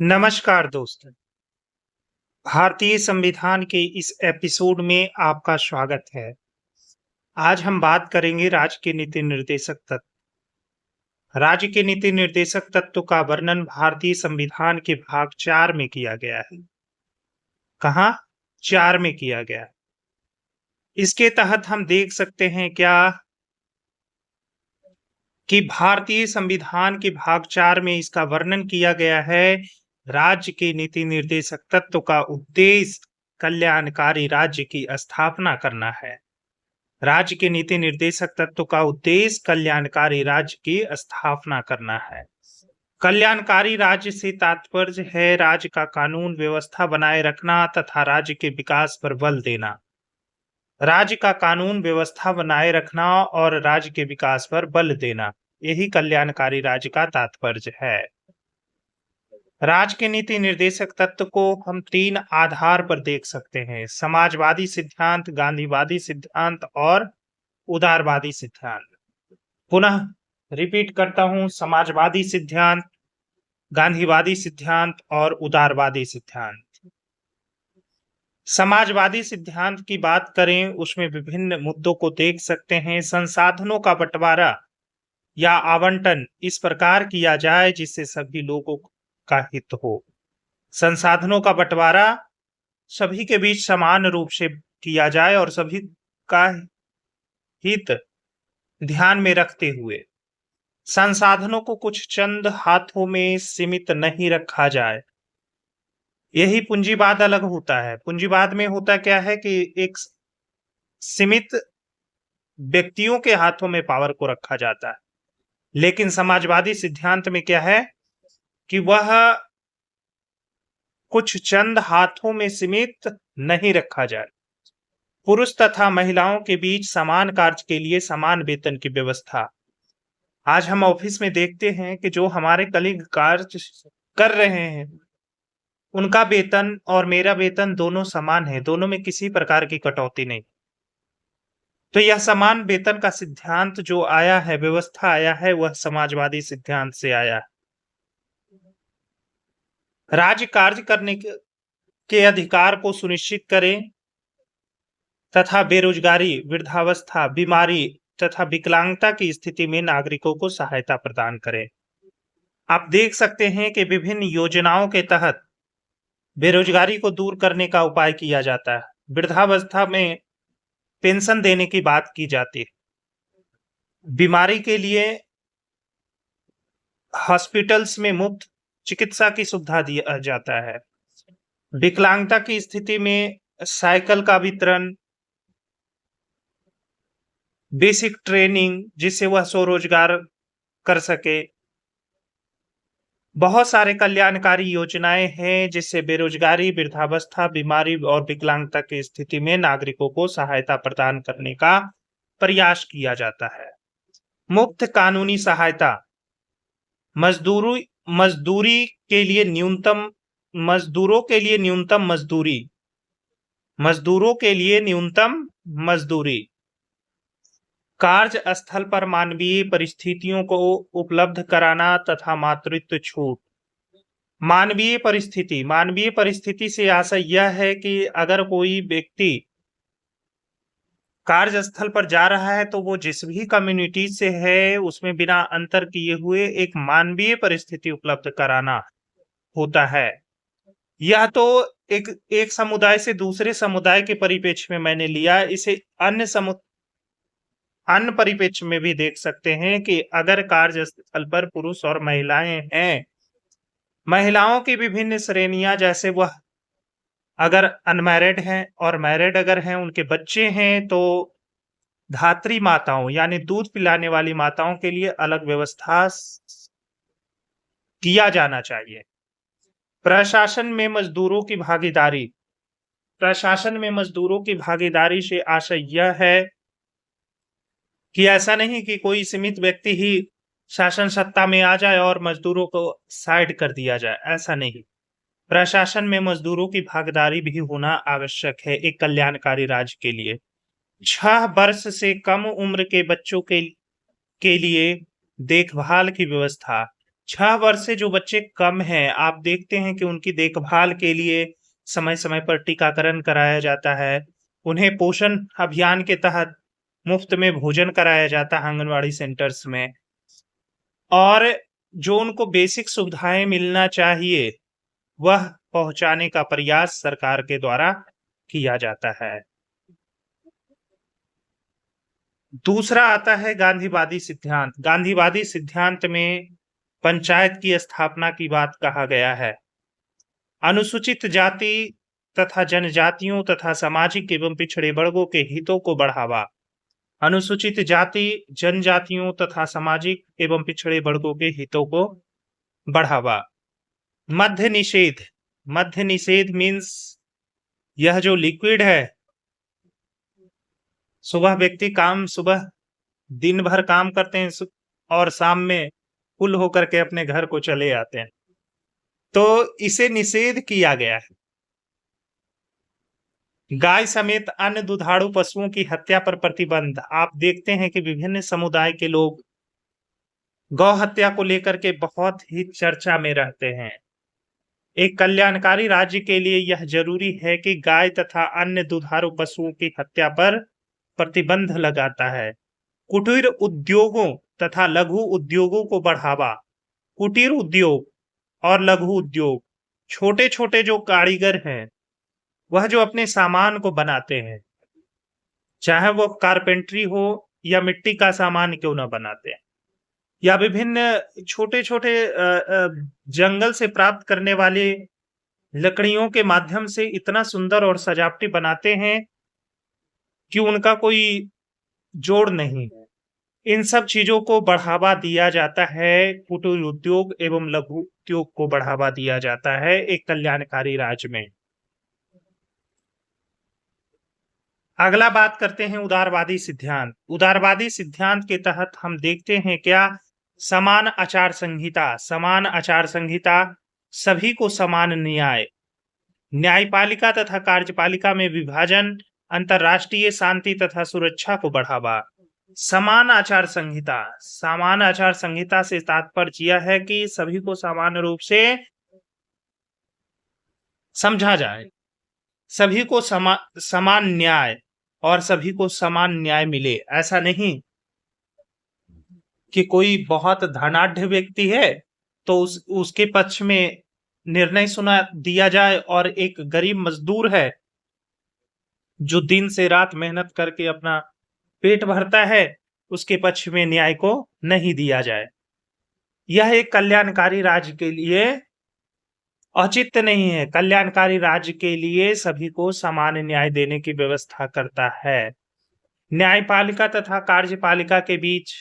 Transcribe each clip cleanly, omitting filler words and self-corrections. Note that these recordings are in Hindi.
नमस्कार दोस्तों। भारतीय संविधान के इस एपिसोड में आपका स्वागत है। आज हम बात करेंगे राज्य के नीति निर्देशक तत्व। राज्य के नीति निर्देशक तत्व का वर्णन भारतीय संविधान के भाग 4 में किया गया है। कहाँ? 4 में किया गया है। इसके तहत हम देख सकते हैं क्या कि भारतीय संविधान के भाग 4 में इसका वर्णन किया गया है। राज्य के नीति निर्देशक तत्व का उद्देश्य कल्याणकारी राज्य की स्थापना करना है। राज्य के नीति निर्देशक तत्व का उद्देश्य कल्याणकारी राज्य की स्थापना करना है। कल्याणकारी राज्य से तात्पर्य है राज्य का कानून व्यवस्था बनाए रखना तथा राज्य के विकास पर बल देना। राज्य का कानून व्यवस्था बनाए रखना और राज्य के विकास पर बल देना, यही कल्याणकारी राज्य का तात्पर्य है। राज्य के नीति निर्देशक तत्व को हम 3 आधार पर देख सकते हैं: समाजवादी सिद्धांत, गांधीवादी सिद्धांत और उदारवादी सिद्धांत। पुनः रिपीट करता हूं, समाजवादी सिद्धांत, गांधीवादी सिद्धांत और उदारवादी सिद्धांत। समाजवादी सिद्धांत की बात करें, उसमें विभिन्न मुद्दों को देख सकते हैं। संसाधनों का बंटवारा या आवंटन इस प्रकार किया जाए जिससे सभी लोगों का हित हो। संसाधनों का बंटवारा सभी के बीच समान रूप से किया जाए और सभी का हित ध्यान में रखते हुए संसाधनों को कुछ चंद हाथों में सीमित नहीं रखा जाए। यही पूंजीवाद अलग होता है। पूंजीवाद में होता क्या है कि एक सीमित व्यक्तियों के हाथों में पावर को रखा जाता है, लेकिन समाजवादी सिद्धांत में क्या है कि वह कुछ चंद हाथों में सीमित नहीं रखा जाए। पुरुष तथा महिलाओं के बीच समान कार्य के लिए समान वेतन की व्यवस्था। आज हम ऑफिस में देखते हैं कि जो हमारे कलीग कार्य कर रहे हैं, उनका वेतन और मेरा वेतन दोनों समान है, दोनों में किसी प्रकार की कटौती नहीं। तो यह समान वेतन का सिद्धांत जो आया है, व्यवस्था आया है, वह समाजवादी सिद्धांत से आया है। राज्य कार्य करने के अधिकार को सुनिश्चित करें तथा बेरोजगारी, वृद्धावस्था, बीमारी तथा विकलांगता की स्थिति में नागरिकों को सहायता प्रदान करें। आप देख सकते हैं कि विभिन्न योजनाओं के तहत बेरोजगारी को दूर करने का उपाय किया जाता है। वृद्धावस्था में पेंशन देने की बात की जाती है। बीमारी के लिए हॉस्पिटल्स में मुफ्त चिकित्सा की सुविधा दिया जाता है। विकलांगता की स्थिति में साइकिल का वितरण, बेसिक ट्रेनिंग जिससे वह स्वरोजगार कर सके। बहुत सारे कल्याणकारी योजनाएं हैं जिससे बेरोजगारी, वृद्धावस्था, बीमारी और विकलांगता की स्थिति में नागरिकों को सहायता प्रदान करने का प्रयास किया जाता है। मुफ्त कानूनी सहायता, मजदूरी के लिए न्यूनतम मजदूरों के लिए न्यूनतम मजदूरी, मजदूरों के लिए न्यूनतम मजदूरी, कार्य स्थल पर मानवीय परिस्थितियों को उपलब्ध कराना तथा मातृत्व छूट। मानवीय परिस्थिति से आशय यह है कि अगर कोई व्यक्ति कार्यस्थल पर जा रहा है तो वो जिस भी कम्युनिटी से है उसमें बिना अंतर किए हुए एक मानवीय परिस्थिति उपलब्ध कराना होता है। यह तो एक समुदाय से दूसरे समुदाय के परिप्रेक्ष्य में मैंने लिया। इसे अन्य परिप्रेक्ष्य में भी देख सकते हैं कि अगर कार्यस्थल पर पुरुष और महिलाएं हैं, महिलाओं की विभिन्न श्रेणियां, जैसे वह अगर अनमैरिड हैं और मैरिड अगर हैं, उनके बच्चे हैं, तो धात्री माताओं यानी दूध पिलाने वाली माताओं के लिए अलग व्यवस्था किया जाना चाहिए। प्रशासन में मजदूरों की भागीदारी, प्रशासन में मजदूरों की भागीदारी से आशय यह है कि ऐसा नहीं कि कोई सीमित व्यक्ति ही शासन सत्ता में आ जाए और मजदूरों को साइड कर दिया जाए, ऐसा नहीं। प्रशासन में मजदूरों की भागीदारी भी होना आवश्यक है एक कल्याणकारी राज्य के लिए। 6 वर्ष से कम उम्र के बच्चों के लिए देखभाल की व्यवस्था, 6 वर्ष से जो बच्चे कम हैं, आप देखते हैं कि उनकी देखभाल के लिए समय-समय पर टीकाकरण कराया जाता है। उन्हें पोषण अभियान के तहत मुफ्त में भोजन कराया जाता है आंगनवाड़ी सेंटर्स में और जो उनको बेसिक सुविधाएँ मिलना चाहिए, वह पहुँचाने का प्रयास सरकार के द्वारा किया जाता है। दूसरा आता है गांधीवादी सिद्धांत। गांधीवादी सिद्धांत में पंचायत की स्थापना की बात कहा गया है। अनुसूचित जाति तथा जनजातियों तथा सामाजिक एवं पिछड़े वर्गों के हितों को बढ़ावा। अनुसूचित जाति, जनजातियों तथा सामाजिक एवं पिछड़े वर्गों के हितों को बढ़ावा। मद्य निषेध। मद्य निषेध मीन्स यह जो लिक्विड है, सुबह दिन भर काम करते हैं और शाम में फुल होकर के अपने घर को चले आते हैं, तो इसे निषेध किया गया है। गाय समेत अन्य दुधारू पशुओं की हत्या पर प्रतिबंध। आप देखते हैं कि विभिन्न समुदाय के लोग गौ हत्या को लेकर के बहुत ही चर्चा में रहते हैं। एक कल्याणकारी राज्य के लिए यह जरूरी है कि गाय तथा अन्य दुधारू पशुओं की हत्या पर प्रतिबंध लगाता है। कुटीर उद्योगों तथा लघु उद्योगों को बढ़ावा। कुटीर उद्योग और लघु उद्योग, छोटे छोटे जो कारीगर हैं, वह जो अपने सामान को बनाते हैं, चाहे वो कारपेंट्री हो या मिट्टी का सामान क्यों ना बनाते हैं, या विभिन्न छोटे छोटे जंगल से प्राप्त करने वाले लकड़ियों के माध्यम से इतना सुंदर और सजावटी बनाते हैं कि उनका कोई जोड़ नहीं है। इन सब चीजों को बढ़ावा दिया जाता है, कुटीर उद्योग एवं लघु उद्योग को बढ़ावा दिया जाता है एक कल्याणकारी राज्य में। अगला बात करते हैं उदारवादी सिद्धांत। उदारवादी सिद्धांत के तहत हम देखते हैं क्या, समान आचार संहिता। समान आचार संहिता, सभी को समान न्याय, न्यायपालिका तथा कार्यपालिका में विभाजन, अंतर्राष्ट्रीय शांति तथा सुरक्षा को बढ़ावा। समान आचार संहिता। समान आचार संहिता से तात्पर्य यह है कि सभी को समान रूप से समझा जाए, सभी को समान न्याय और सभी को समान न्याय मिले। ऐसा नहीं कि कोई बहुत धनाढ्य व्यक्ति है तो उसके पक्ष में निर्णय सुना दिया जाए और एक गरीब मजदूर है जो दिन से रात मेहनत करके अपना पेट भरता है, उसके पक्ष में न्याय को नहीं दिया जाए। यह एक कल्याणकारी राज्य के लिए औचित्य नहीं है। कल्याणकारी राज्य के लिए सभी को समान न्याय देने की व्यवस्था करता है। न्यायपालिका तथा कार्यपालिका के बीच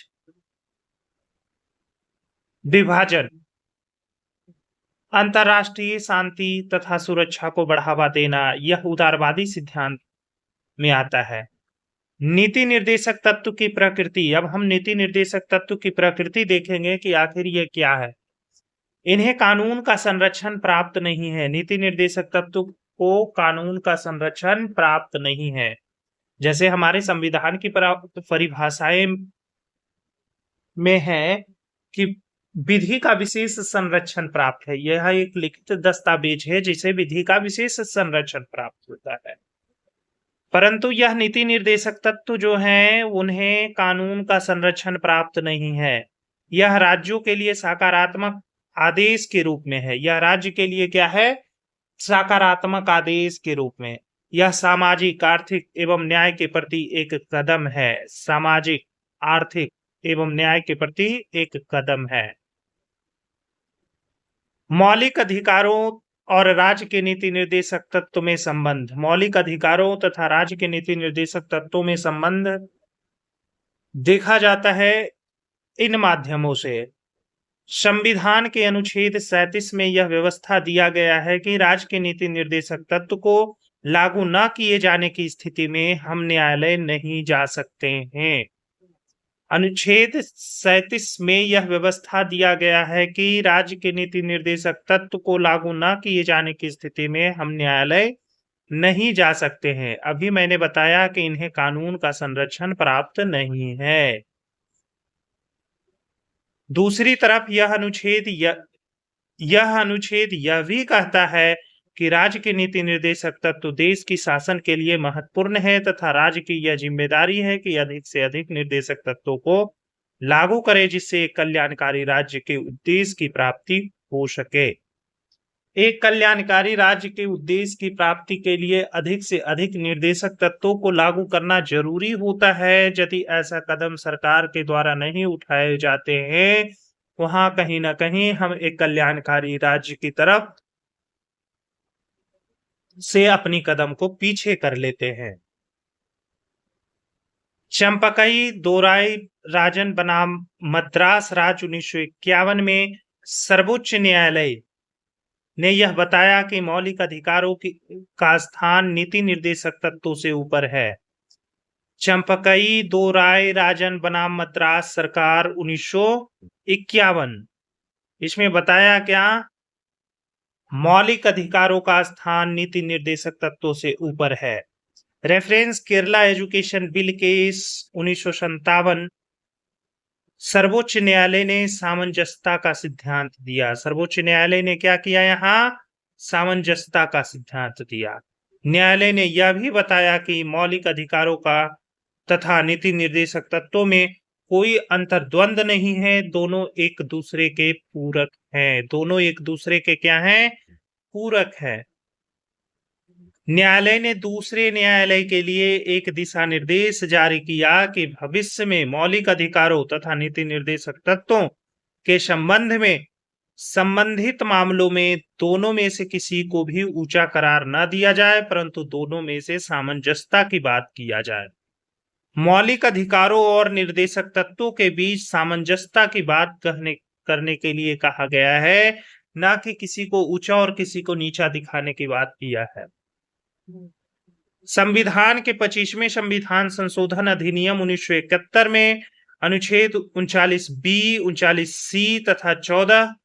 विभाजन, अंतर्राष्ट्रीय शांति तथा सुरक्षा को बढ़ावा देना, यह उदारवादी सिद्धांत में आता है। नीति निर्देशक तत्व की प्रकृति। अब हम नीति निर्देशक तत्व की प्रकृति देखेंगे कि आखिर ये क्या है। इन्हें कानून का संरक्षण प्राप्त नहीं है। नीति निर्देशक तत्व को कानून का संरक्षण प्राप्त नहीं है। जैसे हमारे संविधान की परिभाषाएं में है कि विधि का विशेष संरक्षण प्राप्त है। यह एक लिखित दस्तावेज है जिसे विधि का विशेष संरक्षण प्राप्त होता है, परंतु यह नीति निर्देशक तत्व जो हैं उन्हें कानून का संरक्षण प्राप्त नहीं है। यह राज्यों के लिए सकारात्मक आदेश के रूप में है। यह राज्य के लिए क्या है? सकारात्मक आदेश के रूप में। यह सामाजिक, आर्थिक एवं न्याय के प्रति एक कदम है। सामाजिक, आर्थिक एवं न्याय के प्रति एक कदम है। मौलिक अधिकारों और राज्य के नीति निर्देशक तत्व में संबंध। मौलिक अधिकारों तथा राज्य के नीति निर्देशक तत्वों में संबंध देखा जाता है इन माध्यमों से। संविधान के अनुच्छेद 37 में यह व्यवस्था दिया गया है कि राज्य के नीति निर्देशक तत्व को लागू न किए जाने की स्थिति में हम न्यायालय नहीं जा सकते हैं। अनुच्छेद 37 में यह व्यवस्था दिया गया है कि राज्य के नीति निर्देशक तत्व को लागू न किए जाने की स्थिति में हम न्यायालय नहीं जा सकते हैं। अभी मैंने बताया कि इन्हें कानून का संरक्षण प्राप्त नहीं है। दूसरी तरफ यह अनुच्छेद यह भी कहता है कि राज्य के नीति निर्देशक तत्व देश की शासन के लिए महत्वपूर्ण है तथा राज्य की यह जिम्मेदारी है कि अधिक से अधिक निर्देशक तत्वों को लागू करे जिससे एक कल्याणकारी राज्य के उद्देश्य की प्राप्ति हो सके। एक कल्याणकारी राज्य के उद्देश्य की प्राप्ति के लिए अधिक से अधिक निर्देशक तत्वों को लागू करना जरूरी होता है। यदि ऐसा कदम सरकार के द्वारा नहीं उठाए जाते हैं, वहां कहीं ना कहीं हम एक कल्याणकारी राज्य की तरफ से अपनी कदम को पीछे कर लेते हैं। चंपकई दोराई राजन बनाम मद्रास राज्य 1951 में सर्वोच्च न्यायालय ने यह बताया कि मौलिक अधिकारों का स्थान नीति निर्देशक तत्वों से ऊपर है। चंपकई दोराई राजन बनाम मद्रास सरकार 1951, इसमें बताया क्या? मौलिक अधिकारों का स्थान नीति निर्देशक तत्वों से ऊपर है। Reference Kerala education bill case 1957। सर्वोच्च न्यायालय ने सामंजस्यता का सिद्धांत दिया। सर्वोच्च न्यायालय ने क्या किया? यहाँ सामंजस्यता का सिद्धांत दिया। न्यायालय ने यह भी बताया कि मौलिक अधिकारों का तथा नीति निर्देशक तत्वों में कोई अंतर्द्वंद नहीं है, दोनों एक दूसरे के पूरक हैं। दोनों एक दूसरे के क्या हैं? पूरक है। न्यायालय ने दूसरे न्यायालय के लिए एक दिशा निर्देश जारी किया कि भविष्य में मौलिक अधिकारों तथा नीति निर्देशक तत्वों के संबंध में संबंधित मामलों में दोनों में से किसी को भी ऊंचा करार न दिया जाए, परंतु दोनों में से सामंजस्यता की बात किया जाए। मौलिक अधिकारों और निर्देशक तत्वों के बीच सामंजस्यता की बात करने के लिए कहा गया है, न कि किसी को ऊंचा और किसी को नीचा दिखाने की बात किया है। संविधान के 25वें संविधान संशोधन अधिनियम 1971 में अनुच्छेद 39B, 39C तथा 14,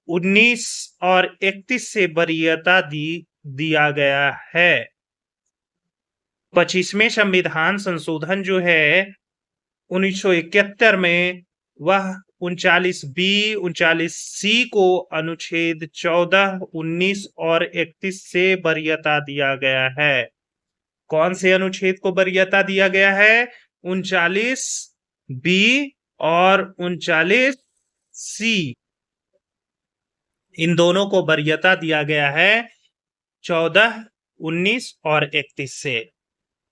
19 और 31 से वरीयता दिया गया है। 25वें संविधान संशोधन जो है 1971 में, वह 39B, 39C को अनुच्छेद 14, 19 और 31 से वरीयता दिया गया है। कौन से अनुच्छेद को वरीयता दिया गया है? 39B और 39C, इन दोनों को वरीयता दिया गया है 14, 19 और 31 से।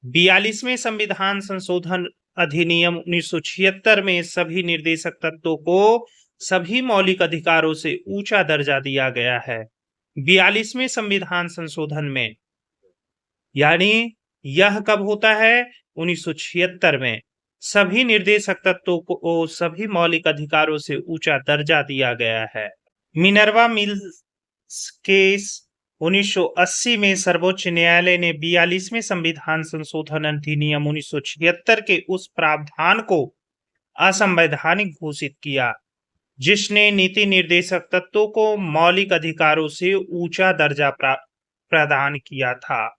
42वें संविधान संशोधन अधिनियम 1976 में सभी निर्देशक तत्वों को सभी मौलिक अधिकारों से ऊंचा दर्जा दिया गया है। 42वें संविधान संशोधन में, यानी यह कब होता है? 1976 में सभी निर्देशक तत्वों को सभी मौलिक अधिकारों से ऊंचा दर्जा दिया गया है। मिनर्वा मिल्स केस 1980 में सर्वोच्च न्यायालय ने 42वें संविधान संशोधन अधिनियम 1976 के उस प्रावधान को असंवैधानिक घोषित किया जिसने नीति निर्देशक तत्वों को मौलिक अधिकारों से ऊंचा दर्जा प्रदान किया था।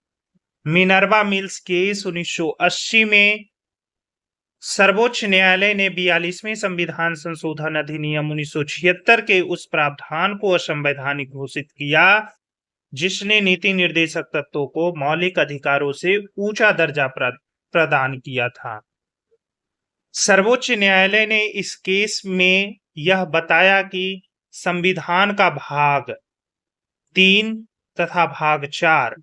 मिनर्वा मिल्स केस 1980 में सर्वोच्च न्यायालय ने 42वें संविधान संशोधन अधिनियम 1976 के उस प्रावधान को असंवैधानिक घोषित किया जिसने नीति निर्देशक तत्वों को मौलिक अधिकारों से ऊंचा दर्जा प्रदान किया था। सर्वोच्च न्यायालय ने इस केस में यह बताया कि संविधान का भाग 3 तथा भाग 4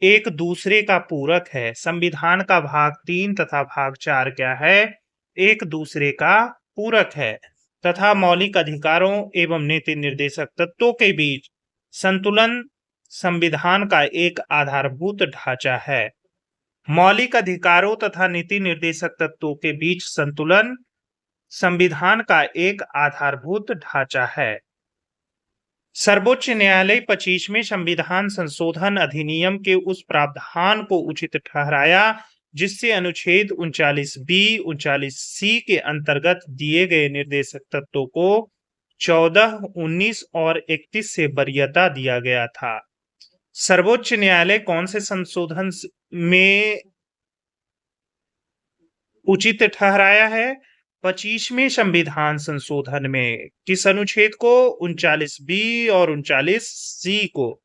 एक दूसरे का पूरक है। संविधान का भाग 3 तथा भाग 4 क्या है? एक दूसरे का पूरक है तथा मौलिक अधिकारों एवं नीति निर्देशक तत्वों के बीच संतुलन संविधान का एक आधारभूत ढांचा है। मौलिक अधिकारों तथा नीति निर्देशक तत्वों के बीच संतुलन संविधान का एक आधारभूत ढांचा है। सर्वोच्च न्यायालय 25वें संविधान संशोधन अधिनियम के उस प्रावधान को उचित ठहराया जिससे अनुच्छेद 39B, 39C के अंतर्गत दिए गए निर्देशक तत्वों को 14, 19 और 31 से वरीयता दिया गया था। सर्वोच्च न्यायालय कौन से संशोधन में उचित ठहराया है? 25वें संविधान संशोधन में किस अनुच्छेद को 39 बी और 39 सी को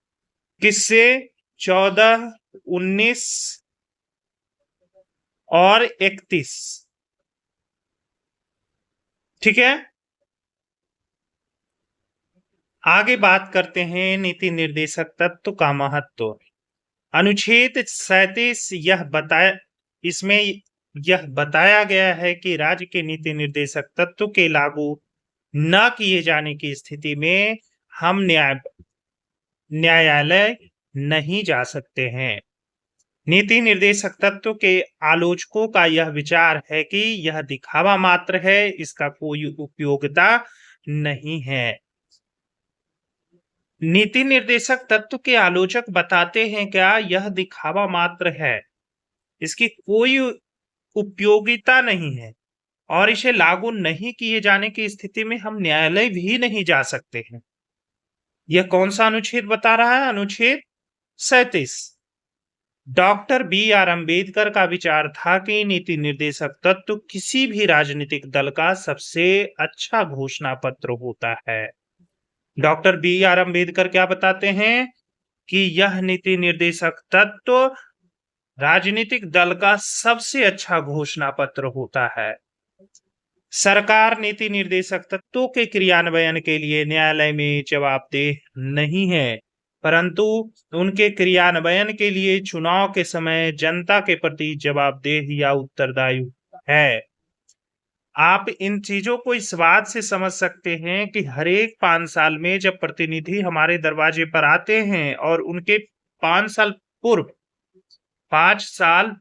किससे 14, 19 और 31, ठीक है। आगे बात करते हैं नीति निर्देशक तत्व का महत्व। अनुच्छेद 37 इसमें यह बताया गया है कि राज्य के नीति निर्देशक तत्व के लागू न किए जाने की स्थिति में हम न्यायालय नहीं जा सकते हैं। नीति निर्देशक तत्व के आलोचकों का यह विचार है कि यह दिखावा मात्र है, इसका कोई उपयोगिता नहीं है। नीति निर्देशक तत्व के आलोचक बताते हैं क्या यह दिखावा मात्र है, इसकी कोई उपयोगिता नहीं है और इसे लागू नहीं किए जाने की स्थिति में हम न्यायालय भी नहीं जा सकते हैं। यह कौन सा अनुच्छेद बता रहा है? अनुच्छेद 37। डॉक्टर BR अम्बेडकर का विचार था कि नीति निर्देशक तत्व किसी भी राजनीतिक दल का सबसे अच्छा घोषणा पत्र होता है। डॉक्टर BR अम्बेडकर क्या बताते हैं कि यह नीति निर्देशक तत्व राजनीतिक दल का सबसे अच्छा घोषणा पत्र होता है। सरकार नीति निर्देशक तत्वों के क्रियान्वयन के लिए न्यायालय में जवाबदेह नहीं है, परंतु उनके क्रियान्वयन के लिए चुनाव के समय जनता के प्रति जवाबदेह या उत्तरदायी है। आप इन चीजों को इस बात से समझ सकते हैं कि हर एक 5 साल में जब प्रतिनिधि हमारे दरवाजे पर आते हैं और उनके 5 साल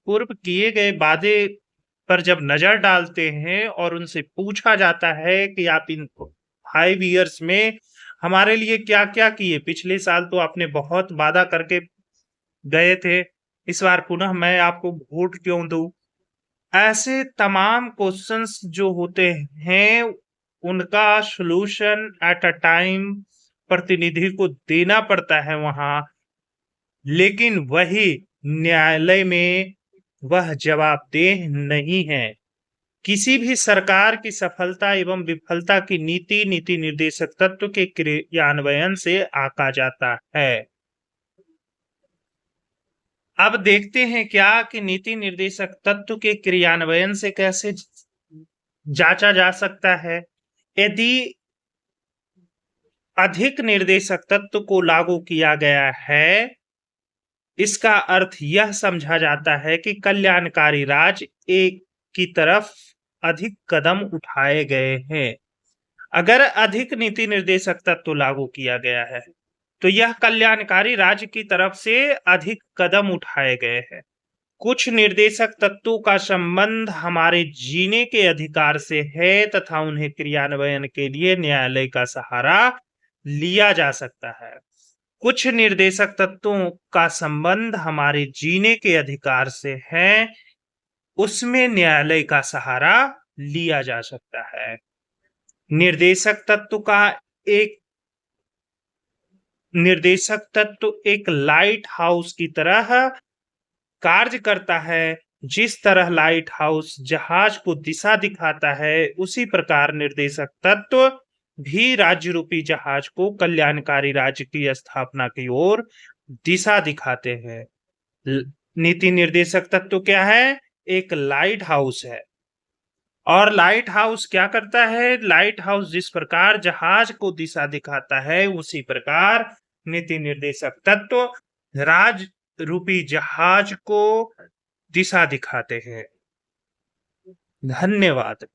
पूर्व किए गए वादे पर जब नजर डालते हैं और उनसे पूछा जाता है कि आप इन 5 इयर्स में हमारे लिए क्या क्या किए, पिछले साल तो आपने बहुत वादा करके गए थे, इस बार पुनः मैं आपको वोट क्यों दूं। ऐसे तमाम क्वेश्चंस जो होते हैं उनका सॉल्यूशन एट अ टाइम प्रतिनिधि को देना पड़ता है वहां, लेकिन वही न्यायालय में वह जवाबदेह नहीं है। किसी भी सरकार की सफलता एवं विफलता की नीति निर्देशक तत्व के क्रियान्वयन से आंका जाता है। अब देखते हैं क्या कि नीति निर्देशक तत्व के क्रियान्वयन से कैसे जांचा जा सकता है। यदि अधिक निर्देशक तत्व को लागू किया गया है, इसका अर्थ यह समझा जाता है कि कल्याणकारी राज्य एक की तरफ अधिक कदम उठाए गए हैं। अगर अधिक नीति निर्देशक तत्व लागू किया गया है तो यह कल्याणकारी राज्य की तरफ से अधिक कदम उठाए गए हैं। कुछ निर्देशक तत्वों का संबंध हमारे जीने के अधिकार से है तथा उन्हें क्रियान्वयन के लिए न्यायालय का सहारा लिया जा सकता है। कुछ निर्देशक तत्वों का संबंध हमारे जीने के अधिकार से है, उसमें न्यायालय का सहारा लिया जा सकता है। निर्देशक तत्व एक लाइट हाउस की तरह कार्य करता है। जिस तरह लाइट हाउस जहाज को दिशा दिखाता है, उसी प्रकार निर्देशक तत्व भी राज्य रूपी जहाज को कल्याणकारी राज्य की स्थापना की ओर दिशा दिखाते हैं। नीति निर्देशक तत्व क्या है? एक लाइट हाउस है। और लाइट हाउस क्या करता है? लाइट हाउस जिस प्रकार जहाज को दिशा दिखाता है, उसी प्रकार नीति निर्देशक तत्व राज्य रूपी जहाज को दिशा दिखाते हैं। धन्यवाद।